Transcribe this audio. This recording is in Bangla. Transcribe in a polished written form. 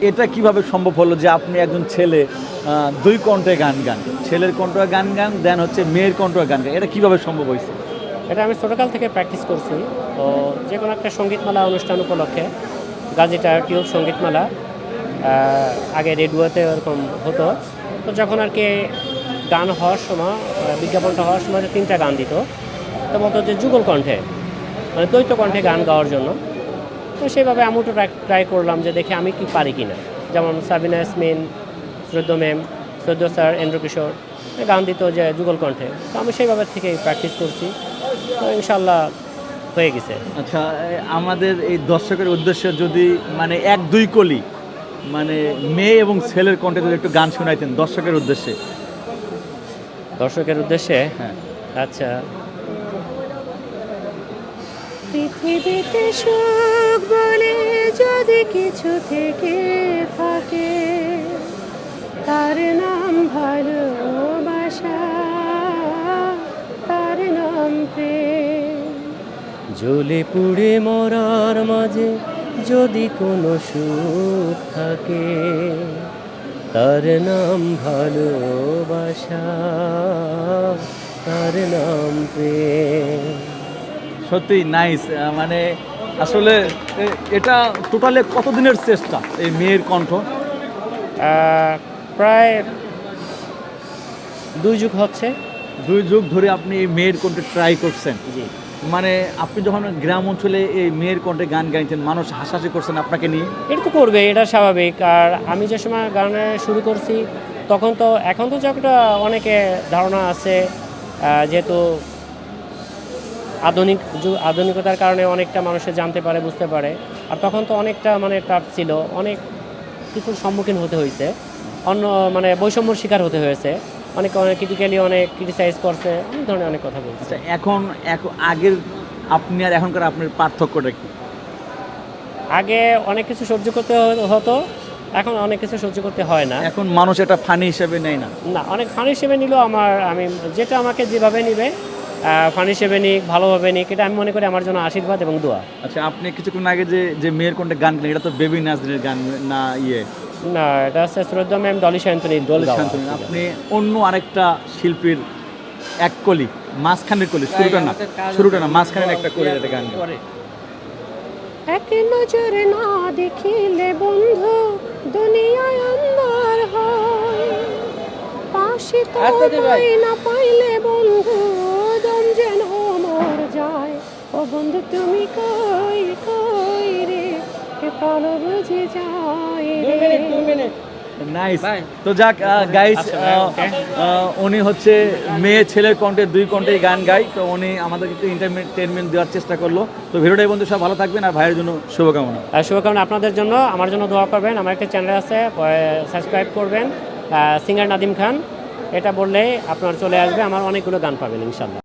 এটা কিভাবে সম্ভব হলো যে আপনি একজন ছেলে দুই কণ্ঠে গান গান, ছেলের কণ্ঠে গান গান দেন হচ্ছে মেয়ের কণ্ঠে গান গান, এটা কিভাবে সম্ভব হয়েছে? এটা আমি ছোটোকাল থেকে প্র্যাকটিস করছি। তো যে কোনো একটা সঙ্গীতমালা অনুষ্ঠান উপলক্ষে গাজীটা টিউব সঙ্গীতমালা আগে রেডিওতে ওরকম হতো। তো যখন আর কি গান হওয়ার সময় বিজ্ঞাপনটা হওয়ার সময় 3টা গান দিত, তো বলতো যে যুগল কণ্ঠে মানে দ্বৈত কণ্ঠে গান গাওয়ার জন্য। তো সেইভাবে আমি তো ট্রাই করলাম যে দেখি আমি কি পারি কিনা। যেমন সাবিনা ইয়াসমিন, শ্রদ্ধ ম্যাম, শ্রদ্ধ স্যার, এন্দ্র কিশোর গান দিত যে যুগল কণ্ঠে। তো আমি সেইভাবে থেকে প্র্যাকটিস করছি, তো ইনশাল্লাহ হয়ে গেছে। আচ্ছা, আমাদের এই দর্শকের উদ্দেশ্যে যদি মানে এক দুই কলি মানে মেয়ে এবং ছেলের কণ্ঠে যদি একটু গান শোনাইতেন দর্শকের উদ্দেশ্যে। দর্শকের উদ্দেশ্যে হ্যাঁ, আচ্ছা। পৃথিবীতে সুখ বলে যদি কিছু থেকে থাকে, তার নাম ভালোবাসা, তার নাম প্রেম। জ্বলে পুড়ে মরার মাঝে যদি কোনো সুখ থাকে, তার নাম ভালোবাসা, তার নাম প্রেম। সত্যি নাইস। মানে আসলে এটা টোটালে কতদিনের চেষ্টা এই মেয়ের কণ্ঠ? প্রায় 2 যুগ হচ্ছে। 2 যুগ ধরে আপনি এই মেয়ের কণ্ঠে ট্রাই করছেন। জি, মানে আপনি যখন গ্রাম অঞ্চলে এই মেয়ের কণ্ঠে গান গাইছেন, মানুষ হাসাহাসি করছেন আপনাকে নিয়ে? এটা তো করবে, এটা স্বাভাবিক। আর আমি যে সময় গানে শুরু করছি তখন তো, এখন তো যতটা অনেকে ধারণা আছে, যেহেতু আধুনিকতার কারণে অনেকটা মানুষে জানতে পারে, বুঝতে পারে। আর তখন তো অনেকটা মানে টাফ ছিল, অনেক কিছুর সম্মুখীন হতে হয়েছে, অন্য মানে বৈষম্যর শিকার হতে হয়েছে। অনেক ক্রিটিক্যালি অনেক ক্রিটিসাইজ করছে, অনেক ধরনের অনেক কথা বলছে। আচ্ছা, এখন আগের আপনি আর এখনকার আপনার পার্থক্যটা কি? আগে অনেক কিছু সহ্য করতে হতো, এখন অনেক কিছু সহ্য করতে হয় না। এখন মানুষ এটা ফানি হিসেবে নেয় না? না, অনেক ফান হিসেবে নিলেও আমি যেটা আমাকে যেভাবে নিবে, ফান হিসেবে নিক, ভালোভাবে নিক, এটা আমি মনে করি আমার জন্য আশীর্বাদ এবং দোয়া। আচ্ছা, আপনি কিছুক্ষণ আগে যে মেয়ের কণ্ঠে গান গেলেন, এটা তো বেবি নাজরিনের গান না? না, এটা হচ্ছে শ্রদ্ধা ম্যাম ডলি শান্তনী। আপনি অন্য আরেকটা শিল্পীর এক কলি, মাঝখানের কলি, শুরুটা না মাঝখানের একটা কলি, একটা গান গান। এক নজরে না দেখিলে বন্ধু দুনিয়ায় আন্ধার হয়, পাশে তো পাই না পাইলে বন্ধু দম যেন মর যায়। ও বন্ধু তুমি কই কই রে, এ প্রাণ বুঝে যায় রে। নাইস। তো যাক গাইস, উনি হচ্ছে মেয়ে ছেলের কণ্ঠে 2 কণ্ঠেই গান গায়। তো উনি আমাদেরকে একটু এন্টারটেনমেন্ট দেওয়ার চেষ্টা করলো। তো ভিডিওটাই বন্ধু সব ভালো থাকবেন, আর ভাইয়ের জন্য শুভকামনা। শুভকামনা আপনাদের জন্য, আমার জন্য দোয়া করবেন। আমার একটা চ্যানেল আছে, সাবস্ক্রাইব করবেন, সিঙ্গার নাদিম খান, এটা বললেই আপনার চলে আসবে, আমার অনেকগুলো গান পাবেন ইনশাল্লাহ।